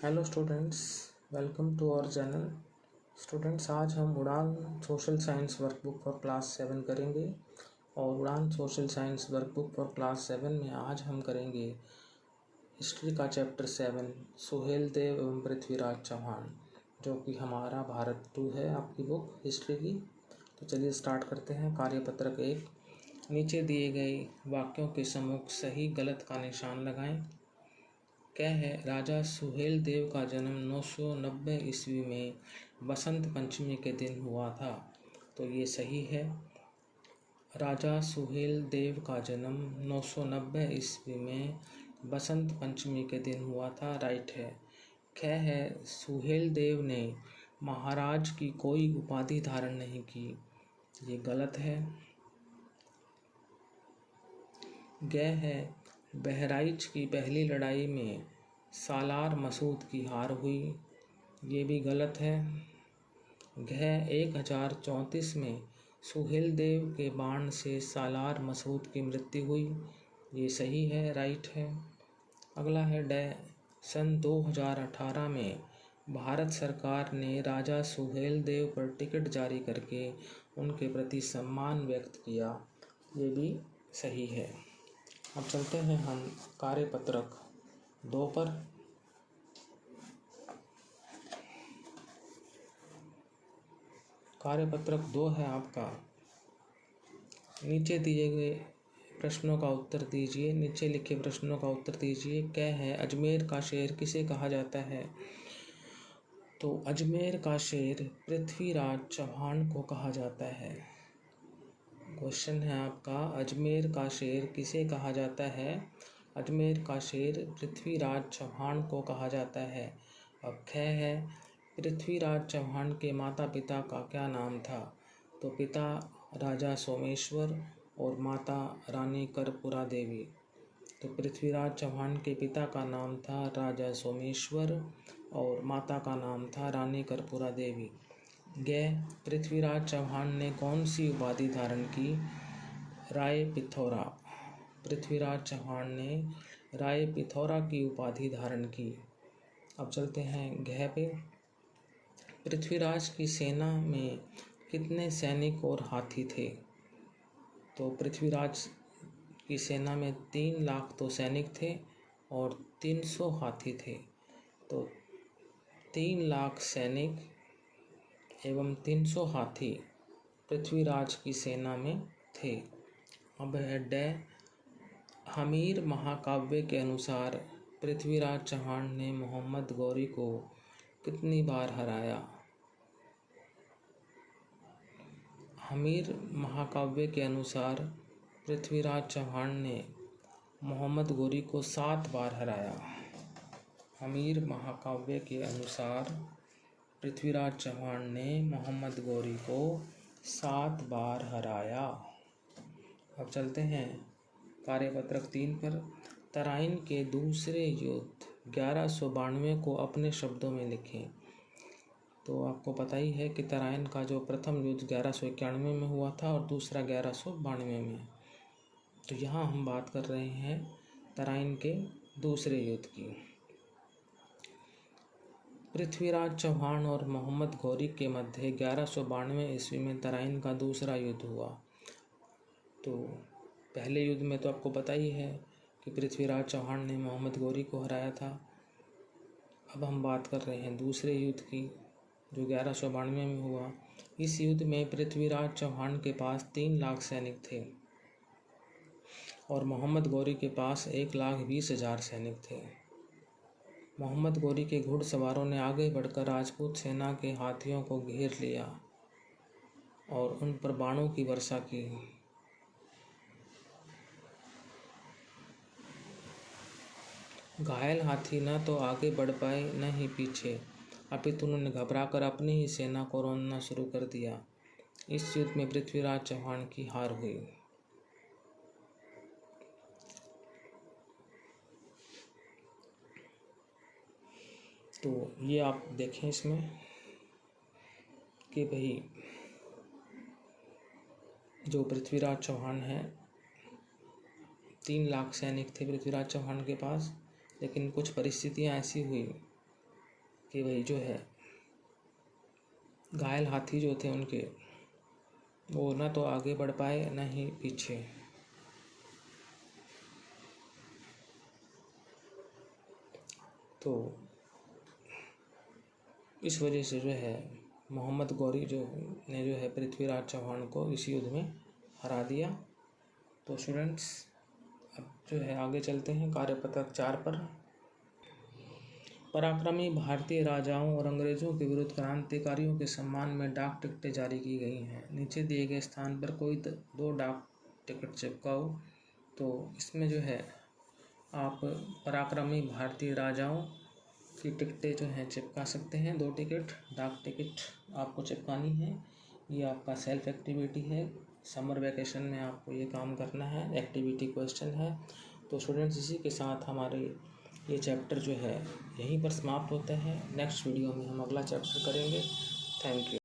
Hello students, welcome to our channel. Students, आज हम Udaan social science workbook for class 7 करेंगे और Udaan social science workbook for class 7 में आज हम करेंगे हिस्ट्री का चैप्टर 7 सुहेल देव एवं पृथ्वीराज चौहान, जो कि हमारा भारत 2 है आपकी बुक हिस्ट्री की। तो चलिए स्टार्ट करते हैं। कार्यपत्रक 1, नीचे दिए गए वाक्यों के सम्मुख सही गलत का निशान लगाएं। क्या है? राजा सुहेल देव का जन्म 990 ईस्वी में बसंत पंचमी के दिन हुआ था, तो ये सही है। राजा सुहेल देव का जन्म 990 ईस्वी में बसंत पंचमी के दिन हुआ था, राइट है। क्या है? सुहेल देव ने महाराज की कोई उपाधि धारण नहीं की, ये गलत है। गै है, बहराइच की पहली लड़ाई में सालार मसूद की हार हुई, ये भी गलत है। घ 1034 में सुहेल देव के बाण से सालार मसूद की मृत्यु हुई, ये सही है, राइट है। अगला है डै, सन 2018 में भारत सरकार ने राजा सुहेल देव पर टिकट जारी करके उनके प्रति सम्मान व्यक्त किया, ये भी सही है। अब चलते हैं हम कार्यपत्रक 2 पर। कार्यपत्रक 2 है आपका। नीचे दिए गए प्रश्नों का उत्तर दीजिए। नीचे लिखे प्रश्नों का उत्तर दीजिए। क्या है? अजमेर का शेर किसे कहा जाता है? तो अजमेर का शेर पृथ्वीराज चौहान को कहा जाता है। क्वेश्चन है आपका, अजमेर का शेर किसे कहा जाता है? अजमेर का शेर पृथ्वीराज चौहान को कहा जाता है। अब ख है, पृथ्वीराज चौहान के माता पिता का क्या नाम था? तो पिता राजा सोमेश्वर और माता रानी कर्पूरा देवी। तो पृथ्वीराज चौहान के पिता का नाम था राजा सोमेश्वर और माता का नाम था रानी कर्पूरा देवी। गे, पृथ्वीराज चौहान ने कौन सी उपाधि धारण की? राय पिथौरा। पृथ्वीराज चौहान ने राय पिथौरा की उपाधि धारण की। अब चलते हैं घ पे। पृथ्वीराज की सेना में कितने सैनिक और हाथी थे? तो पृथ्वीराज की सेना में 3 लाख तो सैनिक थे और 300 हाथी थे। तो 3 लाख सैनिक एवं 300 हाथी पृथ्वीराज की सेना में थे। अब है डै, हमीर महाकाव्य के अनुसार पृथ्वीराज चौहान ने मोहम्मद गौरी को कितनी बार हराया? हमीर महाकाव्य के अनुसार पृथ्वीराज चौहान ने मोहम्मद गौरी को 7 बार हराया। हमीर महाकाव्य के अनुसार पृथ्वीराज चौहान ने मोहम्मद गौरी को 7 बार हराया। अब चलते हैं कार्यपत्रक 3 पर। तराइन के दूसरे युद्ध 1192 को अपने शब्दों में लिखें। तो आपको पता ही है कि तराइन का जो प्रथम युद्ध 1191 में हुआ था और दूसरा 1192 में। तो यहाँ हम बात कर रहे हैं तराइन के दूसरे युद्ध की। पृथ्वीराज चौहान और मोहम्मद गौरी के मध्य 1192 ईस्वी में तराइन का दूसरा युद्ध हुआ। तो पहले युद्ध में तो आपको पता ही है कि पृथ्वीराज चौहान ने मोहम्मद गौरी को हराया था। अब हम बात कर रहे हैं दूसरे युद्ध की, जो 1192 में हुआ। इस युद्ध में पृथ्वीराज चौहान के पास 3 लाख सैनिक थे और मोहम्मद गौरी के पास 1,20,000 सैनिक थे। मोहम्मद गौरी के घुड़सवारों ने आगे बढ़कर राजपूत सेना के हाथियों को घेर लिया और उन पर बाणों की वर्षा की। घायल हाथी न तो आगे बढ़ पाए न ही पीछे, अपितु उन्होंने घबराकर अपनी ही सेना को रौंदना शुरू कर दिया। इस युद्ध में पृथ्वीराज चौहान की हार हुई। तो ये आप देखें इसमें कि भाई जो पृथ्वीराज चौहान है, 3 लाख सैनिक थे पृथ्वीराज चौहान के पास, लेकिन कुछ परिस्थितियां ऐसी हुई कि वही जो है घायल हाथी जो थे उनके, वो ना तो आगे बढ़ पाए ना ही पीछे। तो इस वजह से जो है मोहम्मद गौरी जो ने जो है पृथ्वीराज चौहान को इस युद्ध में हरा दिया। तो स्टूडेंट्स अब जो है आगे चलते हैं कार्यपत्रक 4 पर। पराक्रमी भारतीय राजाओं और अंग्रेजों के विरुद्ध क्रांतिकारियों के सम्मान में डाक टिकटें जारी की गई हैं। नीचे दिए गए स्थान पर कोई 2 डाक टिकट चिपकाओ। तो इसमें जो है आप पराक्रमी भारतीय राजाओं की टिकटें जो हैं चिपका सकते हैं। 2 टिकट डाक टिकट आपको चिपकानी है। ये आपका सेल्फ एक्टिविटी है, समर वैकेशन में आपको ये काम करना है, एक्टिविटी क्वेश्चन है। तो स्टूडेंट्स इसी के साथ हमारे ये चैप्टर जो है यहीं पर समाप्त होता है। नेक्स्ट वीडियो में हम अगला चैप्टर करेंगे। Thank you.